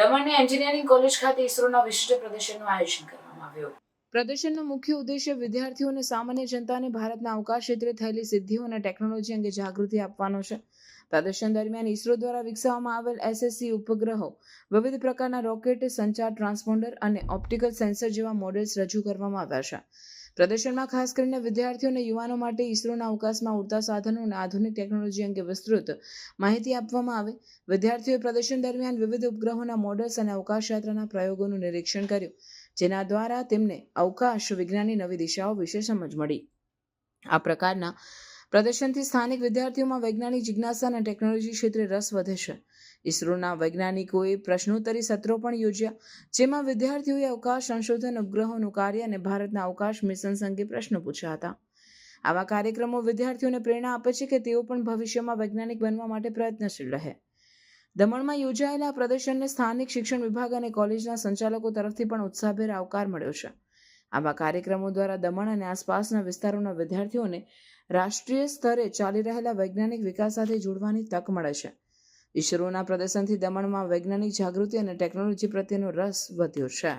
દમણની engineering college ખાતે ઇસરોના વિશિષ્ટ પ્રદર્શનનું આયોજન કરવામાં આવ્યું. પ્રદર્શનનો મુખ્ય ઉદ્દેશ્ય વિદ્યાર્થીઓ અને સામાન્ય જનતાને ભારતના અવકાશ ક્ષેત્રે થયેલી સિદ્ધિઓ અને ટેકનોલોજી અંગે જાગૃતિ આપવાનો છે. પ્રદર્શન દરમિયાન ઇસરો દ્વારા વિકસાવવામાં આવેલ SSC ઉપગ્રહો, વિવિધ પ્રકારના રોકેટ, સંચાર ટ્રાન્સપોન્ડર અને ઓપ્ટિકલ સેન્સર જેવા મોડેલ્સ રજૂ કરવામાં આવ્યા છે. પ્રદર્શનમાં ખાસ કરીને વિદ્યાર્થીઓ અને યુવાનો માટે ઇસરોના અવકાશમાં ઉડતા સાધનો અને આધુનિક ટેકનોલોજી અંગે વિસ્તૃત માહિતી આપવામાં આવે. વિદ્યાર્થીઓએ પ્રદર્શન દરમિયાન વિવિધ ઉપગ્રહોના મોડેલ્સ અને અવકાશ યાત્રાના પ્રયોગોનું નિરીક્ષણ કર્યું, જેના દ્વારા તેમને અવકાશ વિજ્ઞાનની નવી દિશાઓ વિશે સમજ મળી. આ પ્રકારના પ્રદર્શનથી સ્થાનિક વિદ્યાર્થીઓમાં વૈજ્ઞાનિક જિજ્ઞાસા અને ટેકનોલોજી ક્ષેત્રે રસ વધે છે. ઇસરોના વૈજ્ઞાનિકોએ પ્રશ્નોત્તરી સત્રો પણ યોજ્યા, જેમાં વિદ્યાર્થીઓએ અવકાશ સંશોધન, ઉપગ્રહોનું કાર્ય અને ભારતના અવકાશ મિશન્સ અંગે પ્રશ્નો પૂછ્યા હતા. આવા કાર્યક્રમો વિદ્યાર્થીઓને પ્રેરણા આપે છે કે તેઓ પણ ભવિષ્યમાં વૈજ્ઞાનિક બનવા માટે પ્રયત્નશીલ રહે. દમણમાં યોજાયેલા આ પ્રદર્શનને સ્થાનિક શિક્ષણ વિભાગ અને કોલેજના સંચાલકો તરફથી પણ ઉત્સાહભેર આવકાર મળ્યો છે. આવા કાર્યક્રમો દ્વારા દમણ અને આસપાસના વિસ્તારોના વિદ્યાર્થીઓને રાષ્ટ્રીય સ્તરે ચાલી રહેલા વૈજ્ઞાનિક વિકાસ સાથે જોડવાની તક મળે છે. ઇસરોના પ્રદર્શનથી દમણમાં વૈજ્ઞાનિક જાગૃતિ અને ટેકનોલોજી પ્રત્યેનો રસ વધ્યો છે.